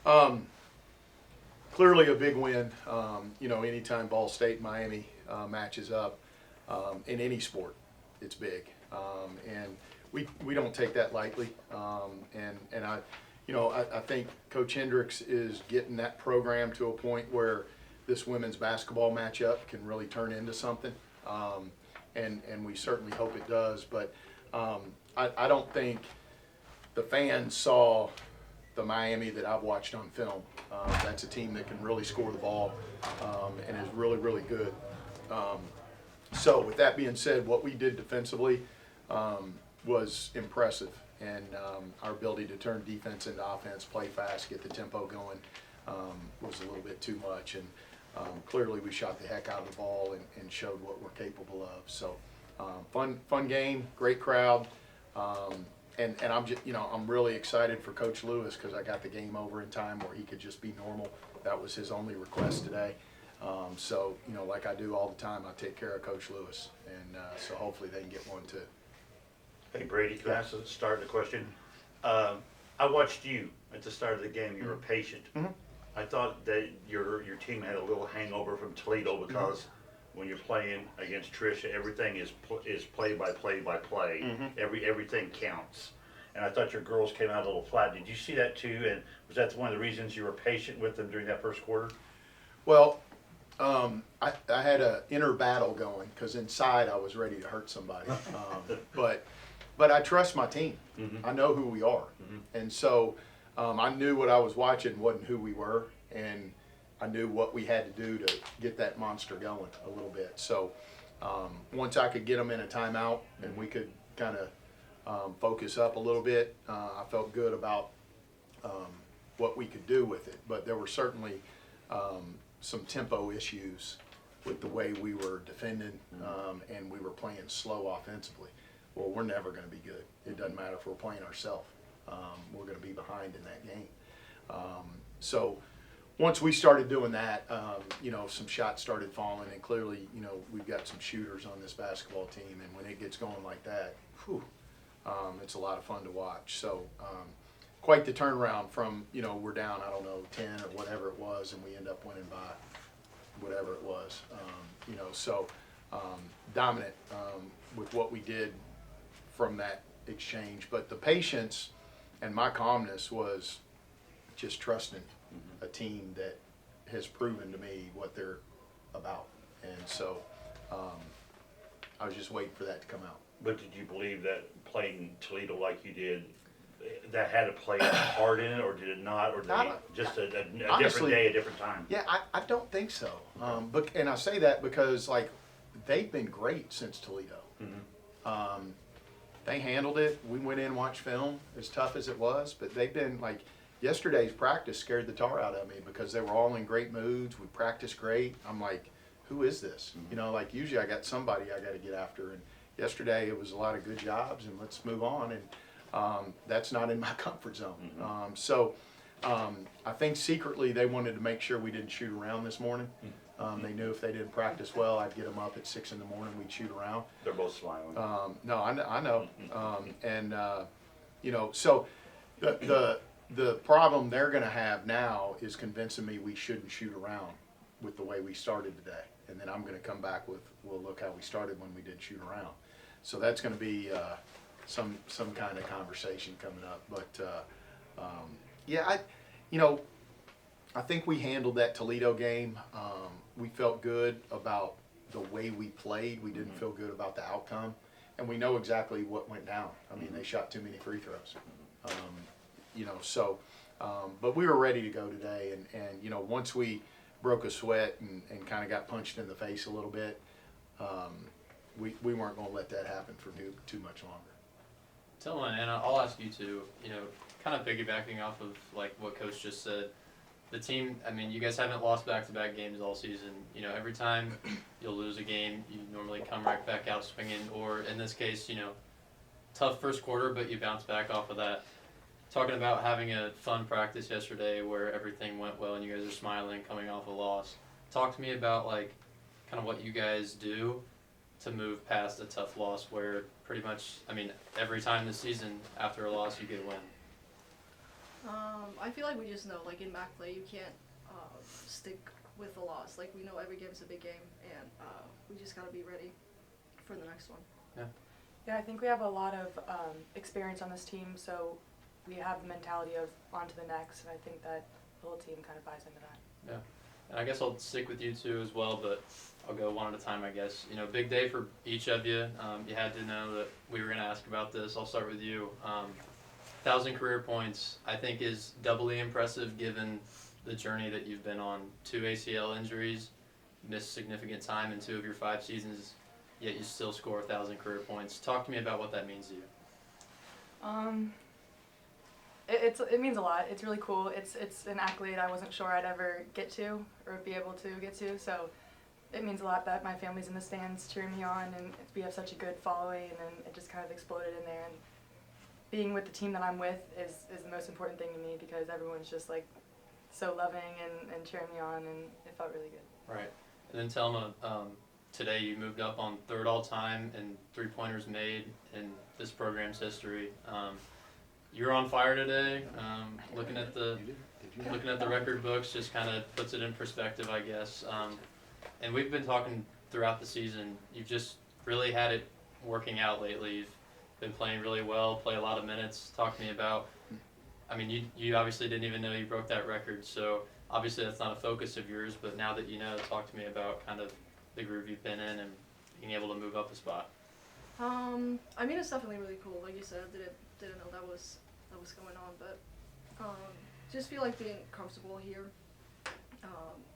Um, Clearly a big win. Anytime Ball State and Miami matches up in any sport, it's big, and we don't take that lightly. I think Coach Hendricks is getting that program to a point where this women's basketball matchup can really turn into something, and we certainly hope it does. But I don't think the fans saw the Miami that I've watched on film. That's a team that can really score the ball and is really, really good. So with that being said, what we did defensively was impressive, and our ability to turn defense into offense, play fast, get the tempo going was a little bit too much. And clearly we shot the heck out of the ball and showed what we're capable of. So fun game, great crowd. And I'm just, I'm really excited for Coach Lewis because I got the game over in time where he could just be normal. That was his only request today. So, like I do all the time, I take care of Coach Lewis. And so hopefully they can get one too. Hey Brady, can I ask the start of the question? I watched you at the start of the game. You were patient. Mhm. I thought that your team had a little hangover from Toledo because when you're playing against Tricia, everything is play by play by play. Everything counts. And I thought your girls came out a little flat. Did you see that too? And was that one of the reasons you were patient with them during that first quarter? Well, I had an inner battle going because inside I was ready to hurt somebody. But I trust my team. I know who we are. And so I knew what I was watching wasn't who we were. And I knew what we had to do to get that monster going a little bit. So once I could get them in a timeout and we could kind of focus up a little bit, I felt good about what we could do with it. But there were certainly some tempo issues with the way we were defending and we were playing slow offensively. Well, we're never going to be good. It doesn't matter if we're playing ourselves. We're going to be behind in that game. So once we started doing that, some shots started falling, and clearly, we've got some shooters on this basketball team, and when it gets going like that, it's a lot of fun to watch. So quite the turnaround from, we're down, I don't know, 10 or whatever it was, and we end up winning by whatever it was. Dominant with what we did from that exchange. But the patience and my calmness was just trusting a team that has proven to me what they're about. And so I was just waiting for that to come out. But did you believe that playing Toledo like you did, that had to play a part in it, or did it not, or did just a different Honestly, day, a different time? Yeah, I don't think so. And I say that because, they've been great since Toledo. They handled it. We went in and watched film, as tough as it was, but they've been yesterday's practice scared the tar out of me because they were all in great moods. We practiced great. I'm like, who is this? Usually I got somebody I got to get after. And yesterday it was a lot of good jobs and let's move on. And that's not in my comfort zone. I think secretly they wanted to make sure we didn't shoot around this morning. They knew if they didn't practice well, I'd get them up at 6 in the morning. We'd shoot around. They're both smiling. No, I know. So the problem they're going to have now is convincing me we shouldn't shoot around with the way we started today. And then I'm going to come back with, well, look how we started when we did shoot around. So that's going to be some kind of conversation coming up. But I think we handled that Toledo game. We felt good about the way we played. We didn't feel good about the outcome. And we know exactly what went down. I mean, they shot too many free throws. But we were ready to go today. And once we broke a sweat and kind of got punched in the face a little bit, we weren't going to let that happen for too much longer. Dylan, and I'll ask you too, kind of piggybacking off of what Coach just said, the team, you guys haven't lost back-to-back games all season. Every time you'll lose a game, you normally come right back out swinging, or in this case, tough first quarter, but you bounce back off of that. Talking about having a fun practice yesterday where everything went well and you guys are smiling coming off a loss. Talk to me about kind of what you guys do to move past a tough loss where pretty much, every time this season after a loss you get a win. I feel like we just know, like in MAC play, you can't stick with the loss. Like we know every game is a big game, and we just gotta be ready for the next one. Yeah, I think we have a lot of experience on this team, so we have the mentality of on to the next, and I think that the whole team kind of buys into that. And I guess I'll stick with you two as well, but I'll go one at a time, I guess. You know, big day for each of you. You had to know that we were going to ask about this. I'll start with you. 1,000 career points, I think, is doubly impressive given the journey that you've been on. 2 ACL injuries, missed significant time in 2 of your 5 seasons, yet you still score 1,000 career points. Talk to me about what that means to you. It means a lot. It's really cool. It's an accolade I wasn't sure I'd ever get to or be able to get to. So it means a lot that my family's in the stands cheering me on, and we have such a good following, and it just kind of exploded in there. And being with the team that I'm with is the most important thing to me because everyone's just like so loving and cheering me on, and it felt really good. Right. And then Telma, today you moved up on 3rd all time in 3-pointers made in this program's history. You're on fire today. Looking at the record books just kind of puts it in perspective, I guess. And we've been talking throughout the season. You've just really had it working out lately. You've been playing really well, play a lot of minutes. Talk to me about. I mean, you obviously didn't even know you broke that record, so obviously that's not a focus of yours. But now that you know, talk to me about kind of the groove you've been in and being able to move up a spot. I mean, it's definitely really cool. Like you said, didn't know that was going on, but just feel like being comfortable here.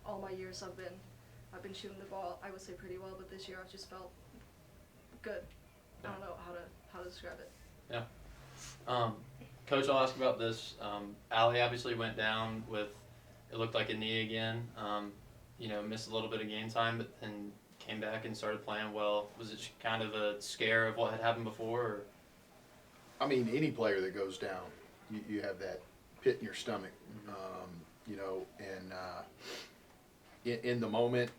All my years I've been shooting the ball, I would say pretty well, but this year I've just felt good. Yeah. I don't know how to describe it. Yeah. Coach, I'll ask about this. Allie obviously went down with, it looked like a knee again. You know, missed a little bit of game time, but then came back and started playing well. Was it kind of a scare of what had happened before? Or? I mean, any player that goes down, you have that pit in your stomach, you know, and in the moment,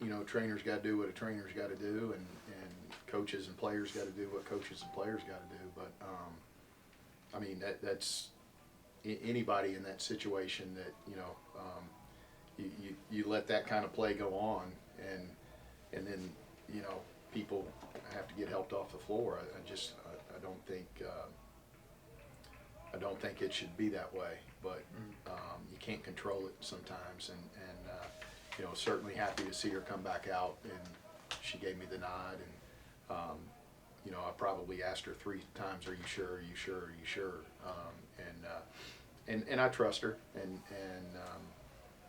you know, trainers got to do what a trainer's got to do, and coaches and players got to do what coaches and players got to do. But I mean, that's anybody in that situation that, you know, you let that kind of play go on, and then, you know, people have to get helped off the floor. I don't think it should be that way, but you can't control it sometimes, and you know, certainly happy to see her come back out, and she gave me the nod, and you know, I probably asked her 3 times, "Are you sure? Are you sure? Are you sure?" And I trust her, and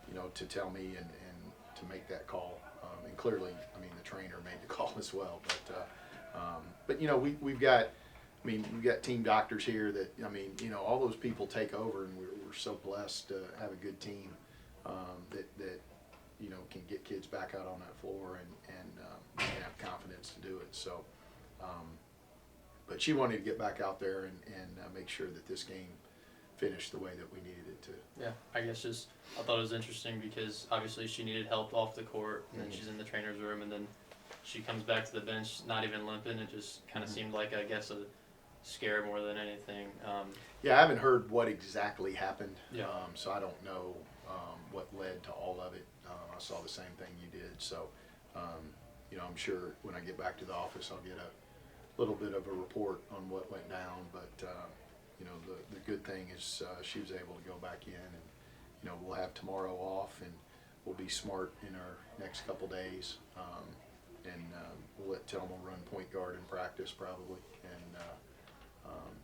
you know, to tell me and to make that call, and clearly, I mean, the trainer made the call as well, but you know, we've got team doctors here that, I mean, you know, all those people take over, and we're so blessed to have a good team that you know, can get kids back out on that floor and have confidence to do it. So, but she wanted to get back out there and make sure that this game finished the way that we needed it to. Yeah, I guess I thought it was interesting because obviously she needed help off the court, and then she's in the trainer's room, and then she comes back to the bench not even limping. It just kind of seemed like, I guess, a scare more than anything. Yeah, I haven't heard what exactly happened, Yeah. So I don't know what led to all of it. I saw the same thing you did, so you know, I'm sure when I get back to the office I'll get a little bit of a report on what went down, but you know, the good thing is she was able to go back in, and you know, we'll have tomorrow off, and we'll be smart in our next couple days, and we'll let Telma run point guard in practice probably, and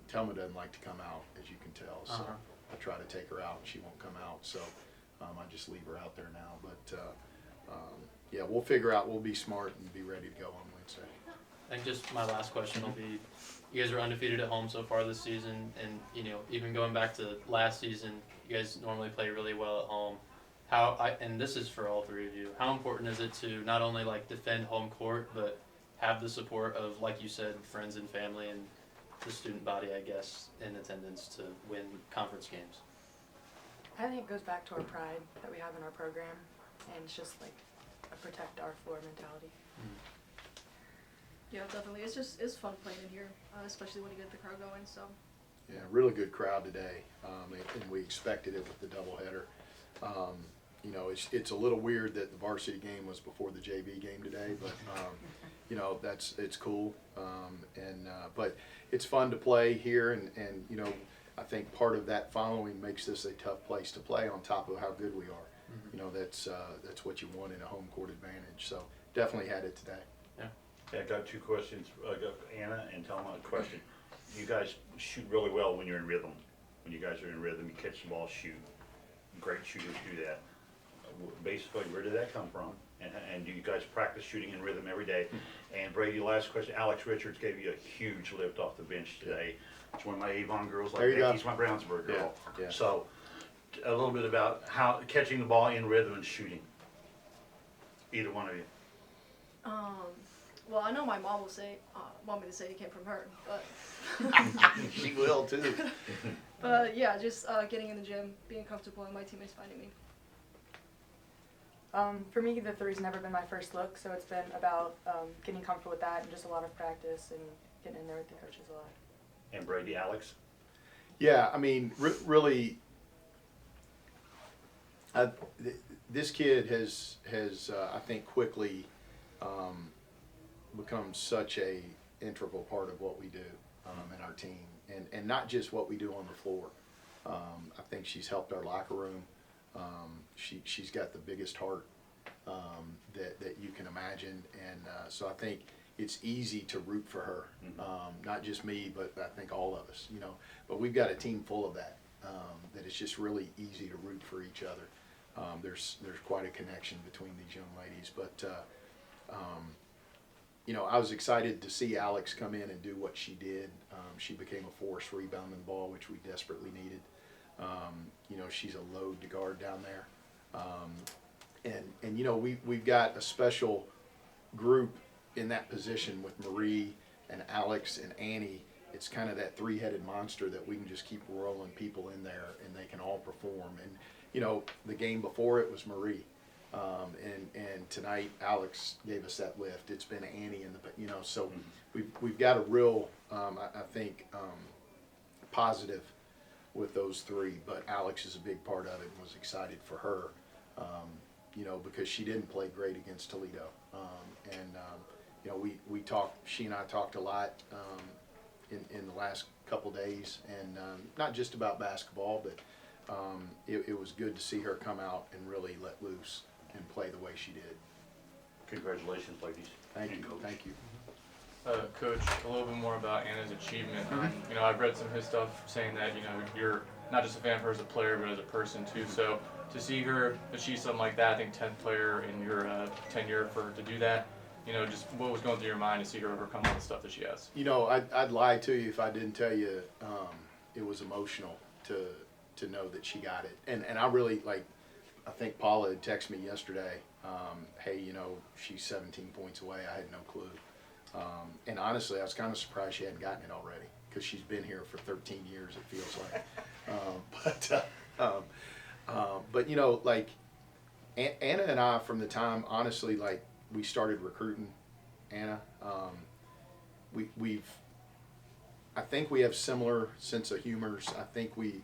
Telma doesn't like to come out, as you can tell, so I try to take her out and she won't come out, so I just leave her out there now, but yeah, we'll figure out, we'll be smart and be ready to go on Wednesday. I think just my last question will be, you guys are undefeated at home so far this season, and you know, even going back to last season, you guys normally play really well at home. And this is for all 3 of you, how important is it to not only like defend home court, but have the support of, like you said, friends and family and the student body, I guess, in attendance to win conference games? I think it goes back to our pride that we have in our program, and it's just like a protect our floor mentality. Yeah, definitely. It's fun playing in here, especially when you get the crowd going. So Yeah, really good crowd today, and we expected it with the doubleheader. You know, it's a little weird that the varsity game was before the JV game today, but you know, it's cool. But it's fun to play here, and you know, I think part of that following makes this a tough place to play. On top of how good we are, you know, that's what you want in a home court advantage. So definitely had it today. Yeah, I got two questions. I got Anna and Thelma a question. You guys shoot really well when you're in rhythm. When you guys are in rhythm, you catch the ball, shoot. Great shooters do that. Basically, where did that come from? And do you guys practice shooting in rhythm every day? And Brady, last question. Alex Richards gave you a huge lift off the bench today. It's one of my Avon girls. There you Like go. he's my Brownsburg girl. Yeah, yeah. So, a little bit about how catching the ball in rhythm and shooting. Either one of you. Well, I know my mom will say, want me to say it came from her, but She will too. but yeah, just getting in the gym, being comfortable, and my teammates finding me. For me, the three's never been my first look, so it's been about getting comfortable with that and just a lot of practice and getting in there with the coaches a lot. And Brady, Alex. Yeah, I mean, really, this kid has I think quickly become such a integral part of what we do in our team, and not just what we do on the floor. I think she's helped our locker room. She's got the biggest heart that you can imagine, and so I think it's easy to root for her. Not just me, but I think all of us. You know, but we've got a team full of that. That it's just really easy to root for each other. There's quite a connection between these young ladies, but you know, I was excited to see Alex come in and do what she did. She became a force rebounding the ball, which we desperately needed. You know, she's a load to guard down there. And you know, we've got a special group in that position with Marie and Alex and Annie. It's kind of that three-headed monster that we can just keep rolling people in there and they can all perform. And, you know, the game before it was Marie. And tonight Alex gave us that lift. It's been Annie in the, you know, so we've got a real, I think, positive with those three, but Alex is a big part of it and was excited for her, you know, because she didn't play great against Toledo. You know, we talked, she and I talked a lot in the last couple days, and not just about basketball, but it was good to see her come out and really let loose and play the way she did. Congratulations, ladies. Thank And you, coach. thank you. Coach, a little bit more about Anna's achievement. You know, I've read some of his stuff saying that, you know, you're not just a fan of her as a player, but as a person too. So to see her achieve something like that, I think 10th player in your tenure for her to do that, you know, just what was going through your mind to see her overcome all the stuff that she has? You know, I'd lie to you if I didn't tell you it was emotional to know that she got it. And I really, like, I think Paula had texted me yesterday, hey, you know, she's 17 points away. I had no clue. And honestly, I was kind of surprised she hadn't gotten it already, because she's been here for 13 years, it feels like. But you know, like, Anna and I, from the time, honestly, like, we started recruiting Anna, I think we have similar sense of humors. I think we've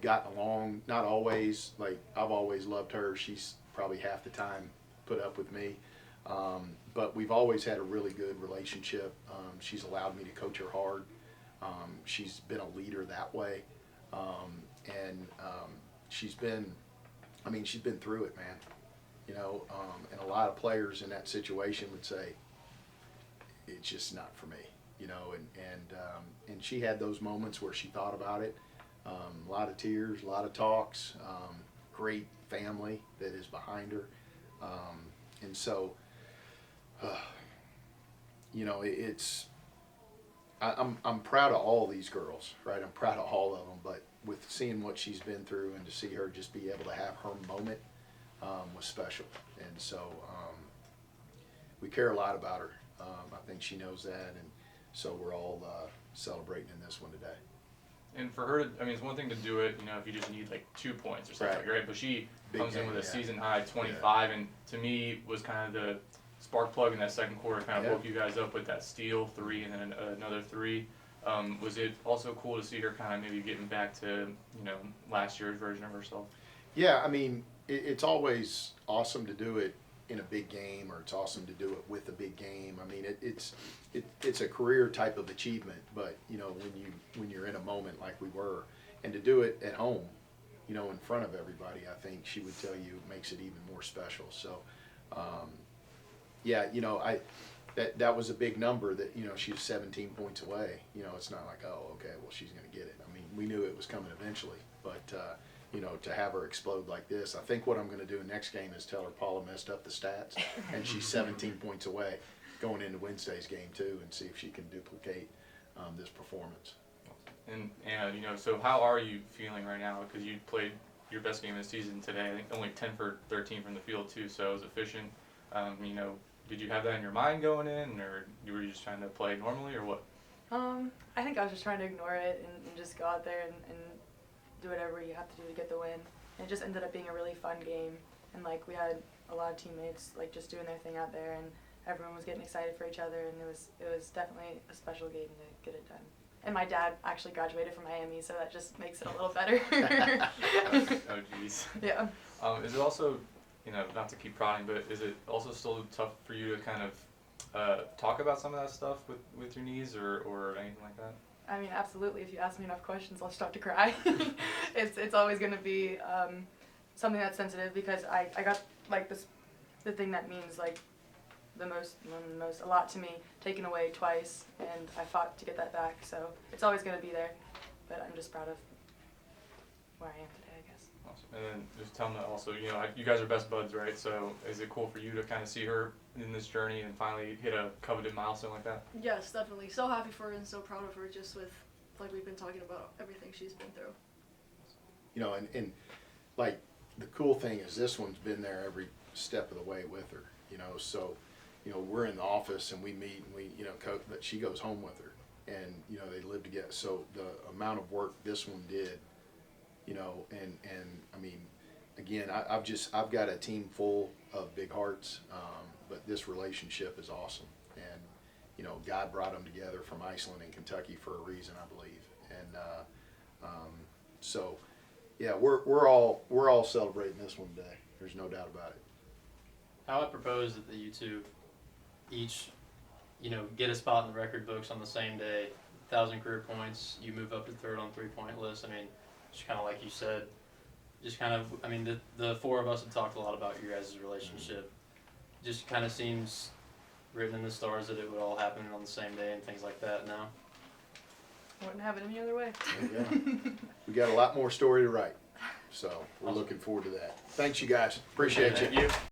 gotten along, not always, like, I've always loved her. She's probably half the time put up with me. But we've always had a really good relationship. She's allowed me to coach her hard. She's been a leader that way. She's been through it, man. You know, and a lot of players in that situation would say, it's just not for me, you know, and she had those moments where she thought about it. A lot of tears, a lot of talks, great family that is behind her. And so, you know, I'm proud of all these girls, right? I'm proud of all of them, but with seeing what she's been through and to see her just be able to have her moment was special. And so we care a lot about her. I think she knows that, and so we're all celebrating in this one today. And for her, I mean, it's one thing to do it, you know, if you just need like 2 points or something, Right. right? But she Big comes in game, with a yeah. season high 25, and to me was kind of the spark plug in that second quarter, kind of Yeah. woke you guys up with that steal 3 and then another 3. Was it also cool to see her kind of maybe getting back to, you know, last year's version of herself? Yeah, I mean, it's always awesome to do it in a big game, or it's awesome to do it with a big game. I mean, it's a career type of achievement, but you know, when you're in a moment like we were, and to do it at home, you know, in front of everybody, I think she would tell you makes it even more special. So, yeah, you know, that was a big number. That, you know, she was 17 points away. You know, it's not like, oh, okay, well, she's going to get it. I mean, we knew it was coming eventually, but you know, to have her explode like this, I think what I'm going to do next game is tell her Paula messed up the stats, and she's 17 points away going into Wednesday's game too, and see if she can duplicate this performance. And you know, so how are you feeling right now? Because you played your best game of the season today. I think only 10 for 13 from the field too, so it was efficient. You know, did you have that in your mind going in, or you were just trying to play normally, or what? I think I was just trying to ignore it and just go out there and do whatever you have to do to get the win. And it just ended up being a really fun game, and like we had a lot of teammates like just doing their thing out there, and everyone was getting excited for each other, and it was definitely a special game to get it done. And my dad actually graduated from Miami, so that just makes it a little better. Oh geez. Yeah. Is it also, you know, not to keep prodding, but is it also still tough for you to kind of talk about some of that stuff with your knees or anything like that? I mean, absolutely. If you ask me enough questions, I'll start to cry. It's always going to be something that's sensitive, because I got like the thing that means like the most a lot to me taken away twice, and I fought to get that back. So it's always going to be there, but I'm just proud of where I am today, I guess. Awesome. And then just tell me also, you know, you guys are best buds, right? So is it cool for you to kind of see her in this journey and finally hit a coveted milestone like that? Yes, definitely. So happy for her and so proud of her, just with, like we've been talking about, everything she's been through. You know, and like the cool thing is this one's been there every step of the way with her. You know, so you know, we're in the office and we meet and we, you know, coach, but she goes home with her, and you know, they live together. So the amount of work this one did, you know, and I mean, again, I've got a team full of big hearts, but this relationship is awesome, and you know, God brought them together from Iceland and Kentucky for a reason, I believe, and so yeah, we're all celebrating this one today. There's no doubt about it. How I propose that you two each, you know, get a spot in the record books on the same day, 1,000 career points, you move up to third on 3-point list. I mean, just kind of like you said, just kind of, I mean, the four of us have talked a lot about your guys' relationship. Just kind of seems written in the stars that it would all happen on the same day and things like that. No? I wouldn't have it any other way. Yeah. We got a lot more story to write, so we're looking forward to that. Thanks, you guys. Appreciate you. Thank you.